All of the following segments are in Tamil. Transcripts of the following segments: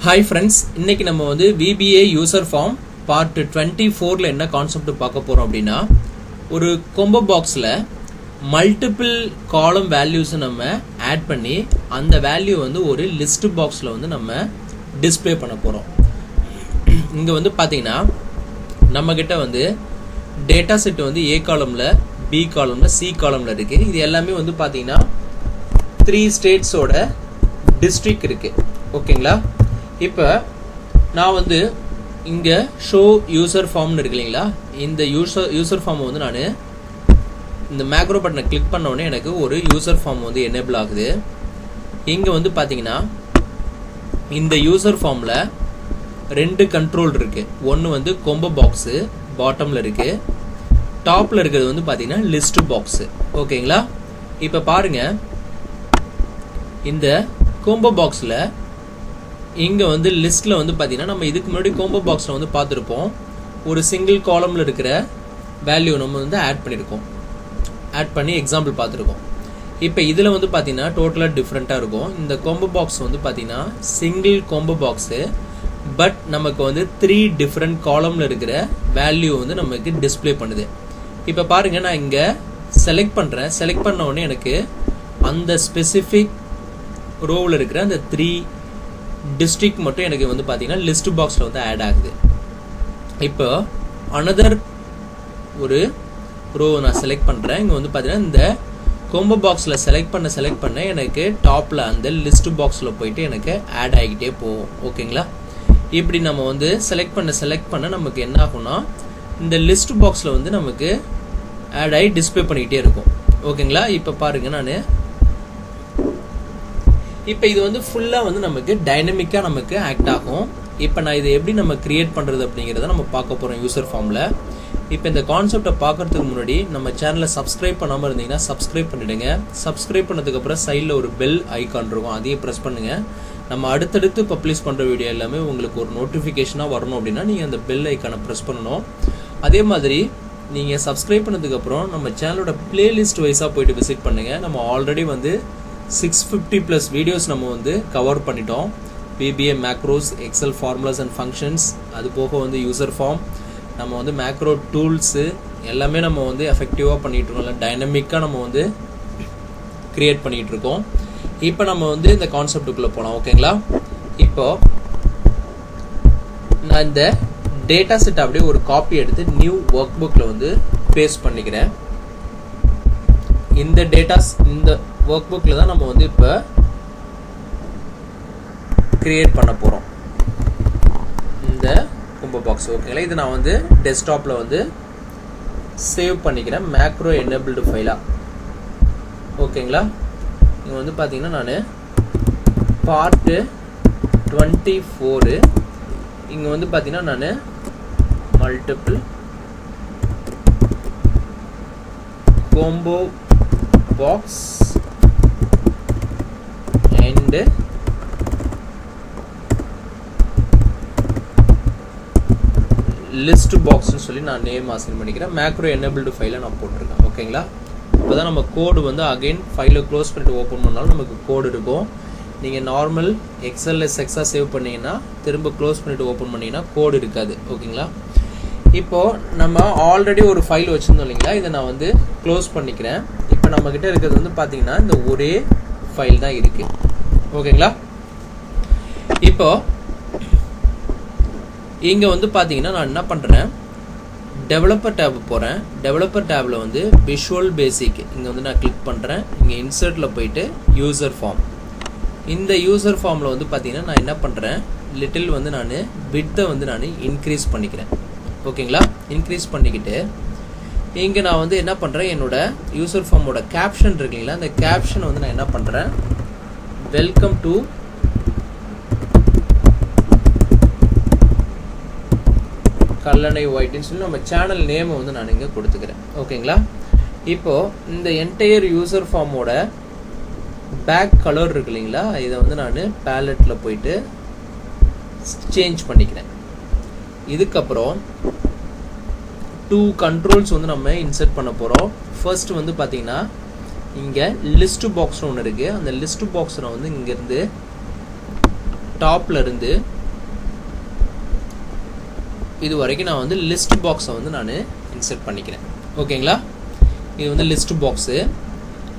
Hi friends, இன்னைக்கு நம்ம வந்து VBA user form part 24ல என்ன கான்செப்ட் பார்க்க போறோம் அப்படினா ஒரு combo boxல multiple column values நம்ம ஆட் பண்ணி அந்த வேல்யூ வந்து ஒரு லிஸ்ட் பாக்ஸ்ல வந்து நம்ம டிஸ்ப்ளே பண்ண போறோம். இங்க வந்து பாத்தீங்கன்னா நம்ம கிட்ட வந்து டேட்டா செட் வந்து A காலம்ல, B காலம்ல, C காலம்ல இருக்கு. இது எல்லாமே வந்து பாத்தீங்கன்னா 3 ஸ்டேட்ஸோட டிஸ்ட்ரிக்ட் இருக்கு. ஓகேங்களா? இப்போ நான் வந்து இங்க ஷோ யூசர் ஃபார்ம்னு இருக்கு இல்லைங்களா, இந்த யூசர் ஃபார்ம் வந்து நான் இந்த மேக்ரோ பட்டனை கிளிக் பண்ண உடனே எனக்கு ஒரு யூசர் ஃபார்ம் வந்து எனேபிள் ஆகுது. இங்க வந்து பாத்தீங்கன்னா இந்த யூசர் ஃபார்ம்ல ரெண்டு கண்ட்ரோல் இருக்கு. ஒன்னு வந்து கொம்போ பாக்ஸ் பாட்டம்ல இருக்கு, டாப்ல இருக்கிறது வந்து பாத்தீங்கன்னா லிஸ்ட் பாக்ஸ். ஓகேங்களா? இப்ப பாருங்க, இந்த கொம்போ பாக்ஸ்ல இங்க வந்து லிஸ்ட்ல வந்து பாத்தீங்கன்னா நம்ம இதுக்கு முன்னாடி கோம்போ பாக்ஸ்ல வந்து பார்த்திருப்போம். ஒரு சிங்கிள் காலம்ல இருக்கிற வேல்யூ நம்ம வந்து ஆட் பண்ணிருக்கோம், ஆட் பண்ணி எக்ஸாம்பிள் பார்த்திருக்கோம். இப்போ இதுல வந்து பாத்தீங்கன்னா டோட்டலா டிஃபரெண்டா இருக்கும். இந்த கோம்போ பாக்ஸ் வந்து பாத்தீங்கன்னா சிங்கிள் கோம்போ பாக்ஸ், பட் நமக்கு வந்து 3 டிஃபரெண்ட் காலம்ல இருக்கிற வேல்யூ வந்து நமக்கு டிஸ்ப்ளே பண்ணுது. இப்போ பாருங்க, நான் இங்க செலக்ட் பண்றேன். செலக்ட் பண்ண உடனே எனக்கு அந்த ஸ்பெசிபிக் ரோவில் இருக்கிற அந்த 3 டிஸ்ட்ரிக்ட் மட்டும் எனக்கு வந்து பாத்தீங்கன்னா லிஸ்ட் பாக்ஸ்ல வந்து ஆட் ஆகுது. இப்போ another ஒரு ரோ நான் செலக்ட் பண்றேன். இங்க வந்து பாத்தீங்கன்னா இந்த கோம்போ பாக்ஸ்ல செலக்ட் பண்ண எனக்கு டாப்ல அந்த லிஸ்ட் பாக்ஸ்ல போயிட்டு எனக்கு ஆட் ஆகிட்டே போகும். ஓகேங்களா? இப்படி நம்ம வந்து செலக்ட் பண்ண நமக்கு என்ன ஆகும்னா இந்த லிஸ்ட் பாக்ஸ்ல வந்து நமக்கு ஆட் ஆகி டிஸ்ப்ளே பண்ணிக்கிட்டே இருக்கும். ஓகேங்களா? இப்போ பாருங்க, நான் இப்போ இது வந்து ஃபுல்லா வந்து நமக்கு டைனமிக்கா நமக்கு ஆக்ட் ஆகும். இப்போ நான் இதை எப்படி நம்ம கிரியேட் பண்றது அப்படிங்கறத நம்ம பார்க்க போறோம் யூசர் ஃபார்ம்ல. இப்போ இந்த கான்செப்டை பார்க்கறதுக்கு முன்னாடி நம்ம சேனலை சப்ஸ்கிரைப் பண்ணாம இருந்தீங்கன்னா சப்ஸ்கிரைப் பண்ணிடுங்க. சப்ஸ்கிரைப் பண்ணதுக்கு அப்புறம் சைடில் ஒரு பெல் ஐகான் இருக்கும், அதையும் பிரஸ் பண்ணுங்க. நம்ம அடுத்தடுத்து பப்ளிஷ் பண்ற வீடியோ எல்லாமே உங்களுக்கு ஒரு நோட்டிபிகேஷனா வரணும் அப்படின்னா நீங்க அந்த பெல் ஐகானை பிரஸ் பண்ணணும். அதே மாதிரி நீங்க சப்ஸ்கிரைப் பண்ணதுக்கு அப்புறம் நம்ம சேனலோட பிளேலிஸ்ட் வைஸா போயிட்டு விசிட் பண்ணுங்க. நம்ம ஆல்ரெடி வந்து 650+ வீடியோஸ் நம்ம வந்து கவர் பண்ணிட்டோம். VBA macros, excel formulas and functions, அது போக வந்து யூசர் ஃபார்ம், நம்ம வந்து மேக்ரோ டூல்ஸ் எல்லாமே நம்ம வந்து எஃபெக்டிவாக பண்ணிட்டு இருக்கோம். டைனமிக்காக நம்ம வந்து கிரியேட் பண்ணிட்டு இருக்கோம். இப்போ நம்ம வந்து இந்த கான்செப்டுக்குள்ள போகலாம். ஓகேங்களா? இப்போ நான் இந்த டேட்டா செட் அப்படியே ஒரு காப்பி எடுத்து நியூ ஒர்க் புக்ல வந்து பேஸ்ட் பண்ணிக்கிறேன். இந்த ஒர்க் புக்ல தான் நம்ம வந்து இப்ப கிரியேட் பண்ண போறோம் இந்த கோம்போ பாக்ஸ். ஓகேங்களா? இது நான் வந்து டெஸ்க்டாப்ல வந்து சேவ் பண்ணிக்கிறேன் மேக்ரோ எனேபிள்டு ஃபைலா. ஓகேங்களா? இங்க வந்து பாத்தீங்கன்னா நான் பார்ட் 24 இங்க வந்து பாத்தீங்கன்னா நான் multiple combo box and list பாக்ஸ்னு சொல்லி நான் நேம் அசைன் பண்ணிக்கிறேன். மேக்ரோ எனேபிள்டு ஃபைலை நான் போட்டிருக்கேன். ஓகேங்களா? இப்போதான் நம்ம கோடு வந்து அகைன் ஃபைலை க்ளோஸ் பண்ணிட்டு ஓப்பன் பண்ணாலும் நமக்கு கோடு இருக்கும். நீங்கள் நார்மல் எக்ஸல்ல செக்ஸா சேவ் பண்ணீங்கன்னா திரும்ப க்ளோஸ் பண்ணிட்டு ஓப்பன் பண்ணீங்கன்னா கோடு இருக்காது. ஓகேங்களா? இப்போ நம்ம ஆல்ரெடி ஒரு ஃபைல் வச்சிருந்தோம் இல்லைங்களா, இதை நான் வந்து க்ளோஸ் பண்ணிக்கிறேன். இப்போ நம்ம கிட்ட இருக்கிறது வந்து பாத்தீங்கன்னா இந்த ஒரே ஃபைல் தான் இருக்கு. ஓகேங்களா? இப்போ இங்க வந்து பாத்தீங்கன்னா நான் என்ன பண்றேன், டெவலப்பர் டேப் போறேன். டெவலப்பர் டேப்ல வந்து விஷுவல் பேசிக் இங்க வந்து நான் கிளிக் பண்றேன். இங்க இன்சர்ட்ல போயிட்டு யூசர் ஃபார்ம், இந்த யூசர் ஃபார்ம்ல வந்து பாத்தீங்கன்னா நான் என்ன பண்றேன், லிட்டில் வந்து நான் விட்த்தை வந்து நான் இன்க்ரீஸ் பண்ணிக்கிறேன். ஓகேங்களா? இன்க்ரீஸ் பண்ணிக்கிட்டு இங்க நான் வந்து என்ன பண்றேன், என்னோட யூசர் ஃபார்மோட கேப்ஷன் இருக்குங்களா, அந்த கேப்ஷனை வந்து நான் என்ன பண்றேன், வெல்கம் டு கல்லணை ஒயிட்னு சொல்லி நம்ம சேனல் நேம் வந்து நான் இங்க கொடுத்துக்கிறேன். ஓகேங்களா? இப்போ இந்த என்டையர் யூசர் ஃபார்மோட பேக் கலர் இருக்கு இல்லைங்களா, இதை வந்து நான் பேலட்ல போயிட்டு சேஞ்ச் பண்ணிக்கிறேன். இதுக்கப்புறம் 2 கண்ட்ரோல்ஸ் வந்து நம்ம இன்சர்ட் பண்ண போறோம். ஃபர்ஸ்ட் வந்து பாத்தீங்கன்னா இங்க லிஸ்ட் பாக்ஸ் ஒன்று இருக்கு. அந்த லிஸ்ட் பாக்ஸ் நான் வந்து இங்க இருந்து டாப்ல இருந்து இது வரைக்கும் நான் வந்து லிஸ்ட் பாக்ஸை வந்து நான் இன்சர்ட் பண்ணிக்கிறேன். ஓகேங்களா, இது வந்து லிஸ்ட் பாக்ஸு.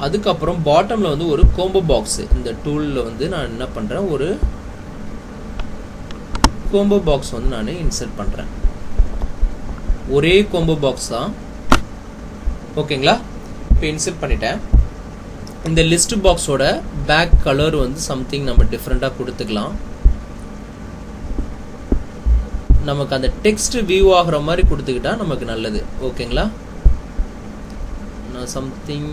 அதுக்கப்புறம் பாட்டமில் வந்து ஒரு கோம்போ பாக்ஸு. இந்த டூலில் வந்து நான் என்ன பண்ணுறேன், ஒரு கோம்போ பாக்ஸ் வந்து நான் இன்சர்ட் பண்ணுறேன். ஒரே கோம்போ பாக்ஸ் தான். ஓகேங்களா, இப்போ இன்சர்ட் பண்ணிட்டேன். இந்த லிஸ்ட் பாக்ஸோட பேக் கலர் வந்து சம்திங் நம்ம டிஃப்ரெண்ட்டாக கொடுத்துக்கலாம். நமக்கு அந்த டெக்ஸ்ட் வியூ ஆகிற மாதிரி கொடுத்துக்கிட்டா நமக்கு நல்லது. ஓகேங்களா, நான் சம்திங்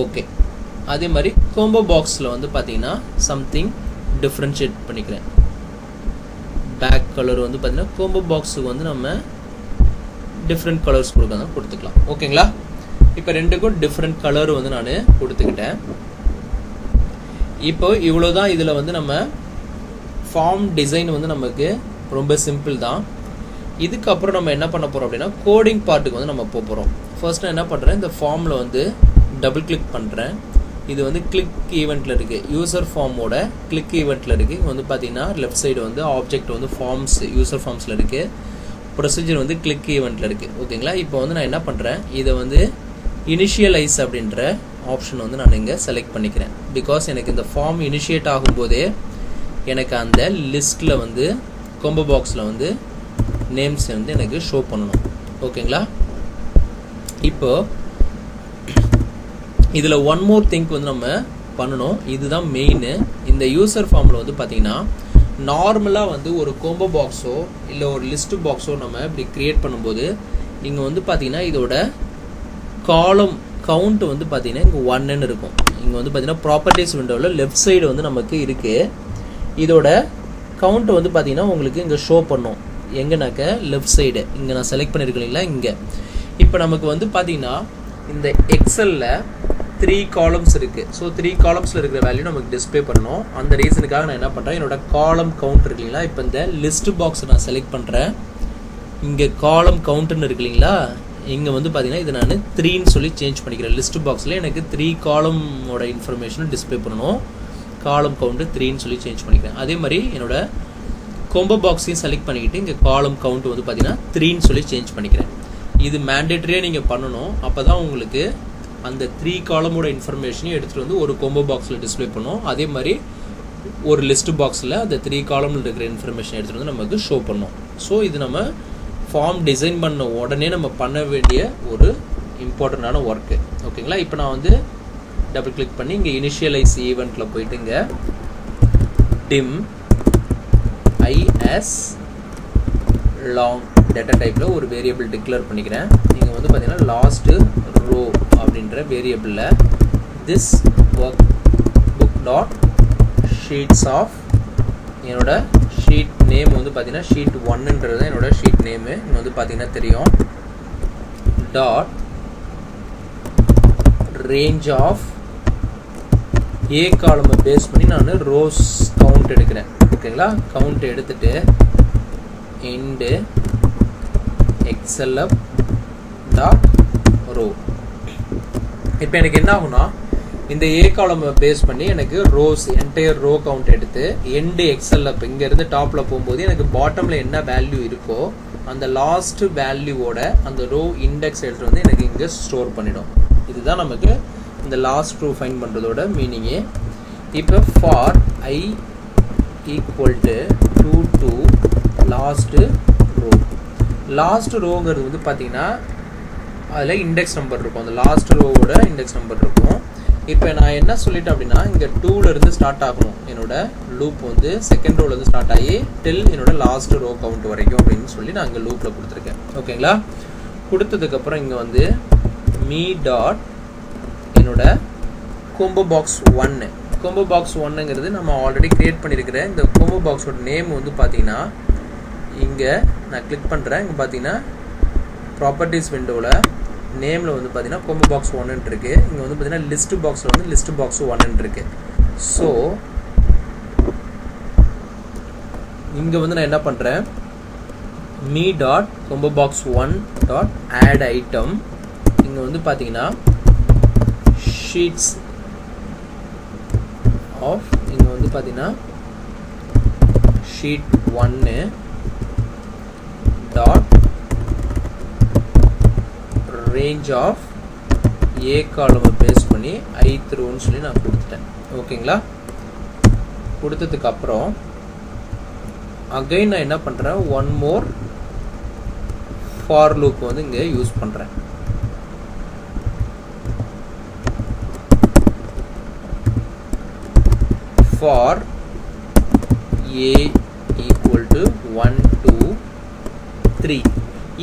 ஓகே. அதே மாதிரி கோம்போ பாக்ஸில் வந்து பார்த்தீங்கன்னா சம்திங் டிஃப்ரென்ஷியேட் பண்ணிக்கிறேன். பேக் கலர் வந்து பார்த்தீங்கன்னா கோம்போ பாக்ஸுக்கு வந்து நம்ம டிஃப்ரெண்ட் கலர்ஸ் கொடுத்துக்கலாம். ஓகேங்களா, இப்போ ரெண்டுக்கும் டிஃப்ரெண்ட் கலர் வந்து நான் கொடுத்துக்கிட்டேன். இப்போ இவ்வளோதான். இதில் வந்து நம்ம ஃபார்ம் டிசைன் வந்து நமக்கு ரொம்ப சிம்பிள் தான். இதுக்கப்புறம் நம்ம என்ன பண்ண போகிறோம் அப்படின்னா கோடிங் பார்ட்டுக்கு வந்து நம்ம போகிறோம். ஃபர்ஸ்ட் நான் என்ன பண்ணுறேன், இந்த ஃபார்மில் வந்து டபுள் கிளிக் பண்ணுறேன். இது வந்து கிளிக் ஈவெண்ட்டில் இருக்குது. யூசர் ஃபார்மோட கிளிக் ஈவெண்ட்டில் இருக்குது. இங்கே வந்து பார்த்தீங்கன்னா லெஃப்ட் சைடு வந்து ஆப்ஜெக்ட் வந்து ஃபார்ம்ஸ் யூசர் ஃபார்ம்ஸில் இருக்குது. ப்ரொசீஜர் வந்து கிளிக் ஈவெண்ட்டில் இருக்குது. ஓகேங்களா, இப்போ வந்து நான் என்ன பண்ணுறேன், இதை வந்து இனிஷியலைஸ் அப்படின்ற ஆப்ஷன் வந்து நான் இங்கே செலக்ட் பண்ணிக்கிறேன். பிகாஸ் எனக்கு இந்த ஃபார்ம் இனிஷியேட் ஆகும்போதே எனக்கு அந்த லிஸ்ட்டில் வந்து கோம்போ பாக்ஸில் வந்து நேம்ஸ் வந்து எனக்கு ஷோ பண்ணணும். ஓகேங்களா, இப்போ இதில் ஒன் மோர் திங்க் வந்து நம்ம பண்ணணும். இதுதான் மெயின். இந்த யூசர் ஃபார்மில் வந்து பார்த்தீங்கன்னா நார்மலாக வந்து ஒரு கோம்போ பாக்ஸோ இல்லை ஒரு லிஸ்ட் பாக்ஸோ நம்ம இப்படி க்ரியேட் பண்ணும்போது இங்கே வந்து பார்த்தீங்கன்னா இதோட காலம் கவுண்ட் வந்து பார்த்தீங்கன்னா இங்கே 1ன்னு இருக்கும். இங்கே வந்து பார்த்தீங்கன்னா ப்ராப்பர்ட்டிஸ் விண்டோவில் லெஃப்ட் சைடு வந்து நமக்கு இருக்குது. இதோட கவுண்ட் வந்து பார்த்தீங்கன்னா உங்களுக்கு இங்கே ஷோ பண்ணும். எங்கேனாக்க லெஃப்ட் சைடு இங்கே நான் செலக்ட் பண்ணியிருக்கேன் இல்லைங்களா, இங்கே. இப்போ நமக்கு வந்து பார்த்தீங்கன்னா இந்த எக்ஸலில் 3 காலம்ஸ் இருக்குது. ஸோ 3 காலம்ஸில் இருக்கிற வேல்யூ நமக்கு டிஸ்பிளே பண்ணணும். அந்த ரீசனுக்காக நான் என்ன பண்ணுறேன், என்னோட காலம் கவுண்ட் இருக்கு இல்லைங்களா, இப்போ இந்த லிஸ்ட் பாக்ஸை நான் செலக்ட் பண்ணுறேன். இங்கே காலம் கவுண்ட்டுன்னு இருக்கு இல்லைங்களா, இங்கே வந்து பார்த்தீங்கன்னா இதை நான் 3ன்னு சொல்லி சேஞ்ச் பண்ணிக்கிறேன். லிஸ்ட் பாக்ஸில் எனக்கு 3 காலமோட இன்ஃபர்மேஷனும் டிஸ்பிளே பண்ணணும். காலம் கவுண்ட்டு 3ன்னு சொல்லி சேஞ்ச் பண்ணிக்கிறேன். அதே மாதிரி என்னோட கோம்போ பாக்ஸையும் செலக்ட் பண்ணிக்கிட்டு இங்கே காலம் கவுண்ட் வந்து பார்த்தீங்கன்னா 3ன்னு சொல்லி சேஞ்ச் பண்ணிக்கிறேன். இது மேண்டேட்டரியாக நீங்கள் பண்ணணும். அப்போ தான் உங்களுக்கு அந்த 3 காலமோட இன்ஃபர்மேஷனையும் எடுத்துகிட்டு வந்து ஒரு கோம்போ பாக்ஸில் டிஸ்பிளே பண்ணும். அதே மாதிரி ஒரு லிஸ்ட் பாக்ஸில் அந்த 3 காலமில் இருக்கிற இன்ஃபர்மேஷன் எடுத்துகிட்டு வந்து நமக்கு ஷோ பண்ணும். ஸோ இது நம்ம ஃபார்ம் டிசைன் பண்ண உடனே நம்ம பண்ண வேண்டிய ஒரு இம்பார்ட்டண்ட்டான ஒர்க்கு. ஓகேங்களா, இப்போ நான் வந்து டபுள் கிளிக் பண்ணி இங்கே இனிஷியலைஸ் ஈவெண்ட்டில் போயிட்டு இங்கே டிம் ஐஎஸ் லாங் டேட்டா டைப்பில் ஒரு வேரியபிள் டிக்ளேர் பண்ணிக்கிறேன். நீங்கள் வந்து பார்த்தீங்கன்னா லாஸ்ட்டு ரோ அப்படின்ற வேரியபிளில் this workbook dot sheets of என்னோட ஷீட் நேம் வந்து பார்த்தீங்கன்னா ஷீட் 1ன்றது தான் என்னோட ஷீட் நேமு. இங்கே வந்து பார்த்தீங்கன்னா தெரியும். டாட் ரேஞ்ச் ஆஃப் ஏ காலமை பேஸ் பண்ணி நான் ரோஸ் கவுண்ட் எடுக்கிறேன். ஓகேங்களா, கவுண்ட் எடுத்துட்டு இண்டு எக்ஸ்எல்எஃப் டாட் ரோ. இப்போ எனக்கு என்ன ஆகும்னா இந்த ஏ காலமை பேஸ் பண்ணி எனக்கு ரோஸ் என்டையர் ரோ கவுண்ட் எடுத்து எண்டு எக்ஸ்எல்எஃப் இங்கேருந்து டாப்பில் போகும்போது எனக்கு பாட்டமில் என்ன வேல்யூ இருக்கோ அந்த லாஸ்ட் வேல்யூவோட அந்த ரோ இண்டெக்ஸ் எடுத்துகிட்டு வந்து எனக்கு இங்கே ஸ்டோர் பண்ணிடும். இதுதான் நமக்கு இந்த லாஸ்ட் ரோ ஃபைண்ட் பண்ணுறதோட மீனிங்கே. இப்போ for I equal to last row. Last ரோங்கிறது வந்து பார்த்தீங்கன்னா அதில் இண்டெக்ஸ் நம்பர் இருக்கும். அந்த லாஸ்ட் ரோவோட இண்டெக்ஸ் நம்பர் இருக்கும். இப்போ நான் என்ன சொல்லிட்டேன் அப்படின்னா இங்கே 2லேருந்து ஸ்டார்ட் ஆகணும். என்னோட லூப் வந்து செகண்ட் ரோலேருந்து ஸ்டார்ட் ஆகி டில் என்னோட லாஸ்ட் ரோ கவுண்ட் வரைக்கும் அப்படின்னு சொல்லி நான் இங்கே லூப்பில் கொடுத்துருக்கேன். ஓகேங்களா, கொடுத்ததுக்கப்புறம் இங்கே வந்து மீ டாட் என்னோட கோம்போ பாக்ஸ் 1. கோம்போ பாக்ஸ் 1ங்கிறது நம்ம ஆல்ரெடி கிரியேட் பண்ணியிருக்கிற இந்த கோம்போ பாக்ஸோட நேம் வந்து பார்த்தீங்கன்னா இங்கே நான் கிளிக் பண்ணுறேன். இங்கே பார்த்தீங்கன்னா ப்ராப்பர்ட்டிஸ் விண்டோவில் நேமில் வந்து பார்த்தீங்கன்னா கோம்போ பாக்ஸ் 1ன்னு இருக்குது. இங்கே வந்து பார்த்தீங்கன்னா லிஸ்ட் பாக்ஸில் வந்து லிஸ்ட் பாக்ஸ் 1ன்னு இருக்குது. ஸோ இங்கே வந்து நான் என்ன பண்ணுறேன், me dot combo box 1 dot add item. இங்கே வந்து பார்த்தீங்கன்னா ஷீட்ஸ் ஆஃப் இங்கே வந்து பார்த்தீங்கன்னா ஷீட் 1 ரேஞ்ச் ஆஃப் ஏ காலமை பேஸ் பண்ணி ith ரோன்னு சொல்லி நான் கொடுத்துட்டேன். ஓகேங்களா? கொடுத்ததுக்கு அப்புறம் அகைன் நான் என்ன பண்ணுறேன், ஒன் மோர் ஃபார் லூப் வந்து இங்கே யூஸ் பண்ணுறேன். For A equal to 1 2 3.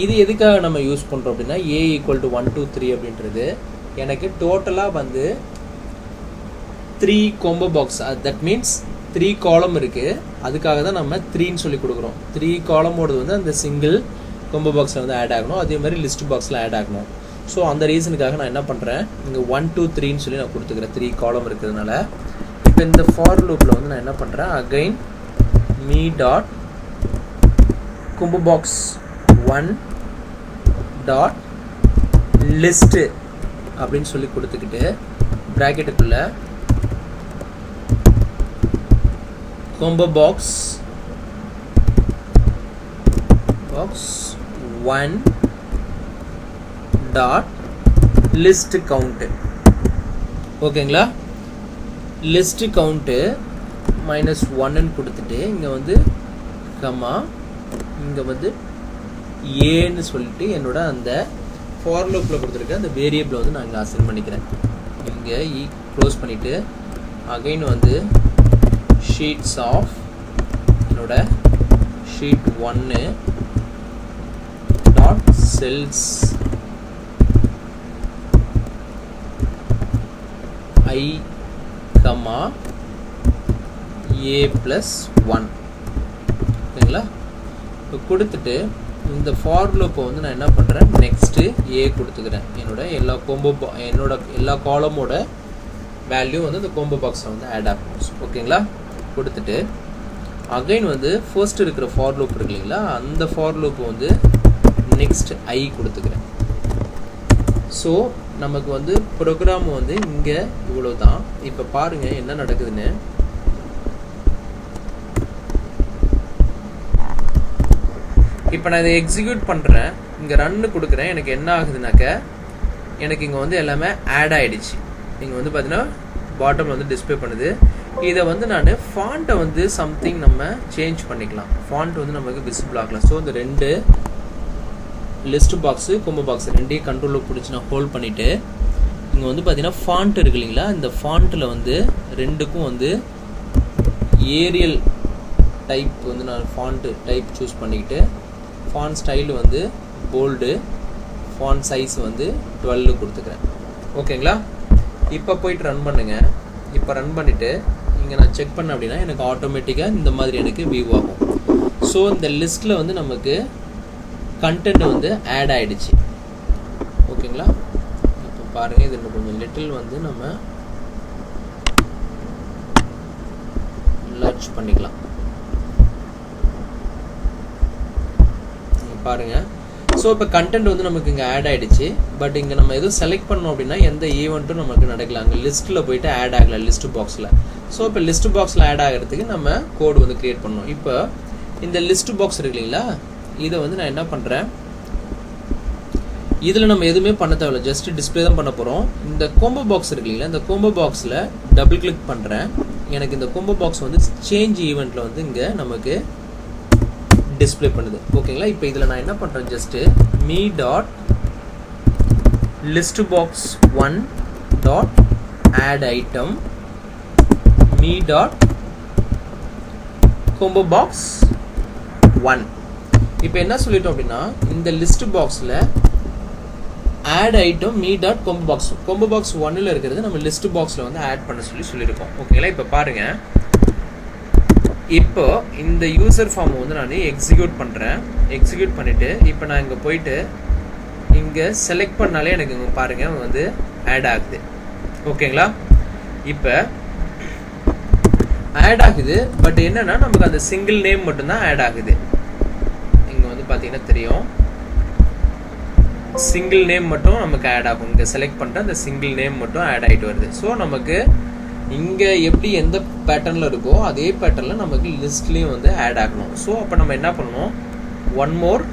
இது எதுக்காக நம்ம யூஸ் பண்ணுறோம் அப்படின்னா, ஏ ஈக்குவல் டு 1 2 3 அப்படின்றது எனக்கு டோட்டலாக வந்து 3 combo பாக்ஸ், தட் மீன்ஸ் 3 காலம் இருக்குது. அதுக்காக தான் நம்ம 3ன்னு சொல்லி கொடுக்குறோம். 3 காலமோடது வந்து அந்த சிங்கிள் combo பாக்ஸில் வந்து ஆட் ஆகணும், அதே மாதிரி லிஸ்ட் பாக்ஸில் ஆட் ஆகணும். ஸோ அந்த ரீசனுக்காக நான் என்ன பண்ணுறேன், இங்கே 1 2 3ன்னு சொல்லி நான் கொடுத்துக்கிறேன். 3 காலம் இருக்கிறதுனால இப்போ இந்த ஃபார் லூப்பில் வந்து நான் என்ன பண்ணுறேன், again me dot combo box 1 dot list அப்படின்னு சொல்லி கொடுத்துக்கிட்டு ப்ராக்கெட்டுக்குள்ள combo box 1 dot list count. ஓகேங்களா? list count -1 ன்னு கொடுத்துட்டு இங்க வந்து கமா இங்க வந்து ஏன்னு சொல்லிட்டு என்னோட அந்த ஃபார் லூப்ல கொடுத்துருக்க அந்த வேரியபிள் வந்து நான் இங்க அசைன் பண்ணிக்கிறேன். இங்க க்ளோஸ் பண்ணிட்டு அகைன் வந்து ஷீட்ஸ் ஆஃப் என்னோட sheet 1 dot cells I comma A+1. ஓகேங்களா? இப்போ கொடுத்துட்டு இந்த ஃபார் லூப்பை வந்து நான் என்ன பண்ணுறேன், நெக்ஸ்ட்டு ஏ கொடுத்துக்கிறேன். என்னோட எல்லா காலமோட வேல்யூ வந்து இந்த combo பாக்ஸில் வந்து ஆட் ஆகும். ஓகேங்களா? கொடுத்துட்டு அகைன் வந்து ஃபர்ஸ்ட் இருக்கிற ஃபார் லூப் இருக்கு இல்லைங்களா, அந்த ஃபார் லூப் வந்து நெக்ஸ்ட் ஐ கொடுத்துக்கிறேன். ஸோ நமக்கு வந்து ப்ரோக்ராம் வந்து இங்கே இவ்வளோ தான். இப்போ பாருங்க என்ன நடக்குதுன்னு. இப்போ நான் இதை எக்ஸிக்யூட் பண்ணுறேன், இங்கே ரன்னு கொடுக்குறேன். எனக்கு என்ன ஆகுதுனாக்க, எனக்கு இங்கே வந்து எல்லாமே ஆட் ஆகிடுச்சு. இங்கே வந்து பார்த்தீங்கன்னா பாட்டமில் வந்து டிஸ்பிளே பண்ணுது. இதை வந்து நான் ஃபாண்ட்டை வந்து சம்திங் நம்ம சேஞ்ச் பண்ணிக்கலாம். ஃபாண்ட் வந்து நமக்கு விசிபிள் ஆகலாம். ஸோ இந்த ரெண்டு லிஸ்ட் பாக்ஸு combo பாக்ஸ் ரெண்டையும் கண்ட்ரோலில் பிடிச்சி நான் ஹோல்ட் பண்ணிவிட்டு இங்கே வந்து பார்த்தீங்கன்னா ஃபாண்ட் இருக்கு இல்லைங்களா, இந்த ஃபாண்ட்டில் வந்து ரெண்டுக்கும் வந்து ஏரியல் டைப் வந்து நான் ஃபாண்ட் டைப் சூஸ் பண்ணிக்கிட்டு ஃபாண்ட் ஸ்டைல் வந்து போல்டு, ஃபாண்ட் சைஸ் வந்து 12 கொடுத்துக்கிறேன். ஓகேங்களா? இப்போ போயிட்டு ரன் பண்ணுங்க. இப்போ ரன் பண்ணிவிட்டு இங்கே நான் செக் பண்ணேன் அப்படின்னா எனக்கு ஆட்டோமேட்டிக்காக இந்த மாதிரி எனக்கு வியூ ஆகும். ஸோ இந்த லிஸ்ட்டில் வந்து நமக்கு கண்டென்ட் வந்து ஆட் ஆகிடுச்சு. ஓகேங்களா? இப்போ பாருங்கள், இது இன்னும் கொஞ்சம் லிட்டில் வந்து நம்ம லார்ஜ் பண்ணிக்கலாம். பாருங்கள். ஸோ இப்போ கண்டென்ட் வந்து நமக்கு இங்கே ஆட் ஆகிடுச்சு. பட் இங்கே நம்ம எதுவும் செலக்ட் பண்ணோம் அப்படின்னா எந்த ஈவெண்ட்டும் நமக்கு நடக்கல. அங்கே லிஸ்ட்டில் போயிட்டு ஆட் ஆகலை லிஸ்ட் பாக்ஸில். ஸோ இப்போ லிஸ்ட் பாக்ஸில் ஆட் ஆகிறதுக்கு நம்ம கோடு வந்து க்ரியேட் பண்ணணும். இப்போ இந்த லிஸ்ட் பாக்ஸ் இருக்கு இல்லைங்களா, இதை வந்து நான் என்ன பண்ணுறேன், இதில் நம்ம எதுவுமே பண்ண தேவையில்ல, ஜஸ்ட் டிஸ்பிளே தான் பண்ண போகிறோம். இந்த combo பாக்ஸ் இருக்கு இல்லைங்களா, இந்த combo பாக்ஸில் டபுள் கிளிக் பண்ணுறேன். எனக்கு இந்த combo பாக்ஸ் வந்து சேஞ்ச் ஈவெண்ட்டில் வந்து இங்கே நமக்கு டிஸ்பிளே பண்ணுது. ஓகேங்களா? இப்போ இதில் நான் என்ன பண்ணுறேன், just me dot list box 1 dot add item me dot combo box 1. இப்போ என்ன சொல்லிட்டோம் அப்படின்னா, இந்த லிஸ்ட் பாக்ஸில் add item me dot combo box 1ல் இருக்கிறது நம்ம லிஸ்ட் பாக்ஸில் வந்து ஆட் பண்ண சொல்லியிருக்கோம். ஓகேங்களா? இப்போ பாருங்கள், இப்போ இந்த யூசர் ஃபார்மை வந்து நான் எக்ஸிக்யூட் பண்ணுறேன். எக்ஸிக்யூட் பண்ணிவிட்டு இப்போ நான் இங்கே போயிட்டு இங்கே செலக்ட் பண்ணாலே எனக்கு இங்கே பாருங்கள் வந்து ஆட் ஆகுது. ஓகேங்களா? இப்போ ஆட் ஆகுது. பட் என்னன்னா நமக்கு அந்த சிங்கிள் நேம் மட்டும்தான் ஆட் ஆகுது. இங்கே வந்து பார்த்தீங்கன்னா தெரியும், சிங்கிள் நேம் மட்டும் நமக்கு ஆட் ஆகும். இங்கே செலக்ட் பண்ணுற அந்த சிங்கிள் நேம் மட்டும் ஆட் ஆகிட்டு வருது. ஸோ நமக்கு இங்கே எப்படி எந்த பேட்டர்னில் இருக்கோ அதே பேட்டர்னில் நமக்கு லிஸ்ட்லேயும் வந்து ஆட் ஆகணும். ஸோ அப்போ நம்ம என்ன பண்ணணும், ஒன் மோர்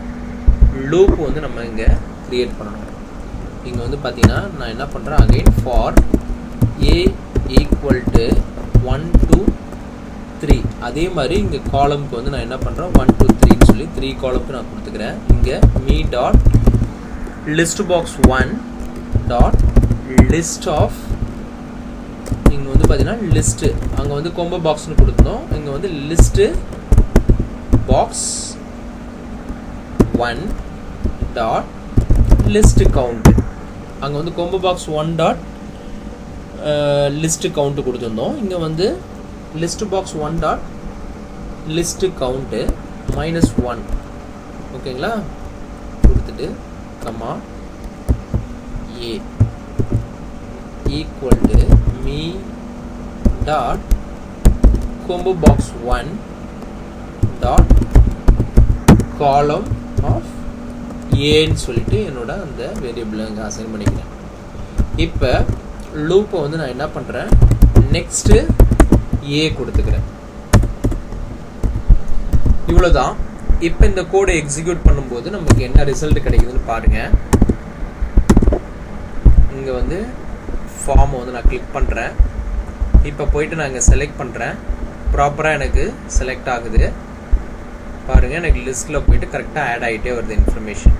லூப் வந்து நம்ம இங்கே க்ரியேட் பண்ணணும். இங்கே வந்து பார்த்தீங்கன்னா நான் என்ன பண்ணுறேன் again for A equal to 1 2 3 அதே மாதிரி இங்கே காலம்க்கு வந்து நான் என்ன பண்ணுறேன் 1 2 3ன்னு சொல்லி 3 காலம்க்கு நான் கொடுத்துக்கிறேன். இங்கே me dot list box 1 dot list of இங்கே வந்து பார்த்தீங்கன்னா லிஸ்ட்டு அங்கே வந்து கோம்போ பாக்ஸ்னு கொடுத்தோம். இங்கே வந்து list box 1 dot list count அங்கே வந்து combo box 1 dot list count கொடுத்துருந்தோம். இங்கே வந்து list box 1 dot list count -1 ஓகேங்களா கொடுத்துட்டு comma A equal to me dot combo box 1 dot column of ஏன்னு சொல்லிட்டு என்னோட அந்த வேரியபிளை இங்கே அசைன் பண்ணிக்கிறேன். இப்போ லூப்பை வந்து நான் என்ன பண்ணுறேன் நெக்ஸ்ட்டு ஏ கொடுத்துக்கிறேன். இவ்வளோதான். இப்போ இந்த கோடை எக்ஸிக்யூட் பண்ணும்போது நமக்கு என்ன ரிசல்ட் கிடைக்குதுன்னு பாருங்கள். இங்கே வந்து ஃபார்மை வந்து நான் கிளிக் பண்ணுறேன். இப்போ போயிட்டு நான் இங்கே செலக்ட் பண்ணுறேன். ப்ராப்பராக எனக்கு செலக்ட் ஆகுது பாருங்கள். எனக்கு லிஸ்ட்டில் போயிட்டு கரெக்டாக ஆட் ஆகிட்டே வருது இன்ஃபர்மேஷன்.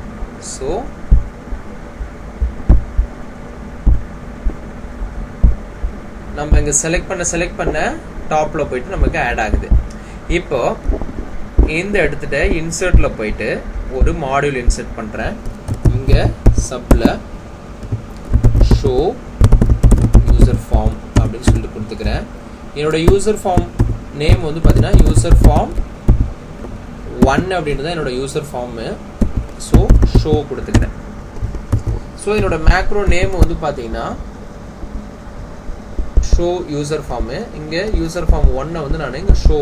ஸோ நம்ம இங்கே செலக்ட் பண்ண டாப்பில் போயிட்டு நமக்கு ஆட் ஆகுது. இப்போ இந்த எடுத்துகிட்டு இன்சர்ட்டில் போயிட்டு ஒரு மாடியூல் இன்சர்ட் பண்ணுறேன். இங்கே சப்பில் ஷோ யூசர் ஃபார்ம் அப்படின்னு சொல்லிட்டு கொடுத்துக்கிறேன். என்னோட யூசர் ஃபார்ம் நேம் வந்து பார்த்தீங்கன்னா யூசர் ஃபார்ம் 1 அப்படின்றது தான் என்னோட யூசர் ஃபார்மு. ஸோ ஷோ கொடுத்துக்கிறேன். ஸோ என்னோட மேக்ரோ நேம் வந்து பார்த்தீங்கன்னா ஷோ யூசர் ஃபார்மு. இங்கே யூசர் ஃபார்ம் 1 வந்து நான் இங்கே ஷோ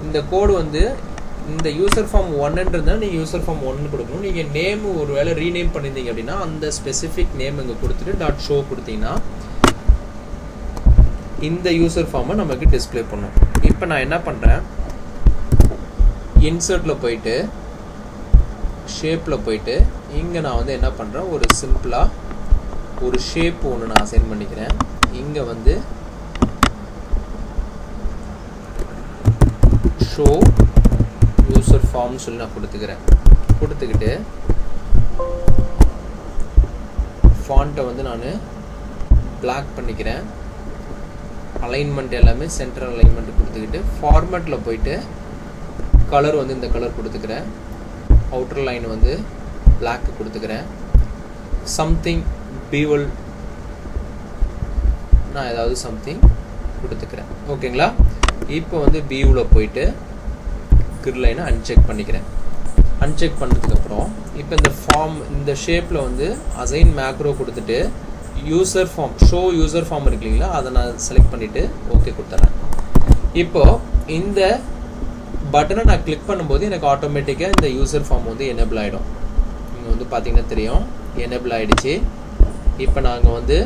இந்த கோடு வந்து இந்த யூசர் ஃபார்ம் 1ன்றதுனா நீங்கள் யூசர் ஃபார்ம் 1 கொடுக்கணும். நீங்கள் நேம் ஒரு வேளை ரீநேம் பண்ணியிருந்தீங்க அப்படின்னா அந்த ஸ்பெசிஃபிக் நேம் இங்கே கொடுத்துட்டு டாட் ஷோ கொடுத்தீங்கன்னா இந்த யூசர் ஃபார்மை நமக்கு டிஸ்பிளே பண்ணும். இப்போ நான் என்ன பண்ணுறேன் இன்சர்ட்டில் போயிட்டு ஷேப்பில் போயிட்டு இங்கே நான் வந்து என்ன பண்ணுறேன் ஒரு சிம்பிளாக ஒரு ஷேப் ஒன்று நான் அசைன் பண்ணிக்கிறேன். இங்கே வந்து ஷோ யூசர் ஃபார்ம்னு சொல்லி நான் கொடுத்துக்கிட்டு ஃபாண்ட்டை வந்து நான் பிளாக் பண்ணிக்கிறேன். அலைன்மெண்ட் எல்லாமே சென்டர் அலைன்மெண்ட் கொடுத்துக்கிட்டு ஃபார்மேட்டில் போயிட்டு கலர் வந்து இந்த கலர் கொடுத்துக்கிறேன். அவுட்டர் லைன் வந்து பிளாக் கொடுத்துக்கிறேன். சம்திங் பீவல் நான் ஏதாவது சம்திங் கொடுத்துக்கிறேன். ஓகேங்களா. இப்போ வந்து வியூவில் போயிட்டு கிரிட் லைனை அன்செக் பண்ணிக்கிறேன். அன்செக் பண்ணதுக்கப்புறம் இப்போ இந்த ஃபார்ம் இந்த ஷேப்பில் வந்து அசைன் மேக்ரோ கொடுத்துட்டு user form show user form இருக்கு இல்லைங்களா அதை நான் செலக்ட் பண்ணிவிட்டு ஓகே கொடுத்துட்றேன். இப்போது இந்த பட்டனை நான் கிளிக் பண்ணும்போது எனக்கு ஆட்டோமேட்டிக்காக இந்த யூசர் ஃபார்ம் வந்து எனேபிள் ஆகிடும். இங்கே வந்து பார்த்தீங்கன்னா தெரியும் எனேபிள் ஆகிடுச்சு. இப்போ நாங்கள் வந்து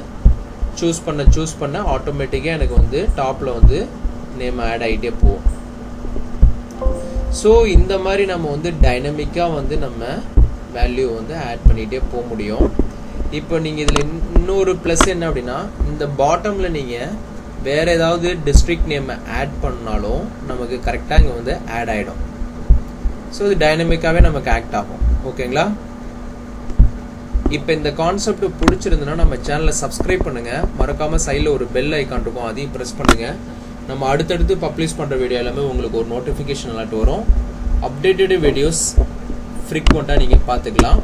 சூஸ் பண்ண ஆட்டோமேட்டிக்காக எனக்கு வந்து டாப்பில் வந்து நேம் ஆட் ஆகிட்டே போகும். ஸோ இந்த மாதிரி நம்ம வந்து டைனமிக்காக வந்து நம்ம வேல்யூ வந்து ஆட் பண்ணிகிட்டே போக முடியும். இப்போ நீங்கள் இதில் இன்னொரு ப்ளஸ் என்ன அப்படின்னா இந்த பாட்டமில் நீங்கள் வேறு ஏதாவது டிஸ்ட்ரிக்ட் நேம் ஆட் பண்ணாலும் நமக்கு கரெக்டாக இங்கே வந்து ஆட் ஆகிடும். ஸோ இது டைனமிக்காகவே நமக்கு ஆக்ட் ஆகும். ஓகேங்களா. இப்போ இந்த கான்செப்ட் பிடிச்சிருந்துன்னா நம்ம சேனலை சப்ஸ்கிரைப் பண்ணுங்கள். மறக்காமல் சைடில் ஒரு பெல் ஐக்கான் இருக்கும் அதையும் ப்ரெஸ் பண்ணுங்கள். நம்ம அடுத்தடுத்து பப்ளிஷ் பண்ணுற வீடியோ எல்லாமே உங்களுக்கு ஒரு நோட்டிஃபிகேஷன் அலர்ட் வரும். அப்டேட்டட் வீடியோஸ் ஃப்ரீக்வெண்ட்டாக நீங்கள் பார்த்துக்கலாம்.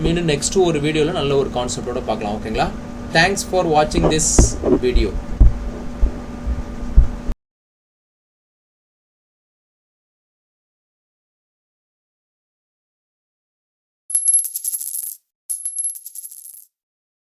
மீண்டும் நெக்ஸ்ட் ஒரு வீடியோவில் நல்ல ஒரு கான்செப்டோட பார்க்கலாம். ஓகேங்களா. Thanks for watching this video.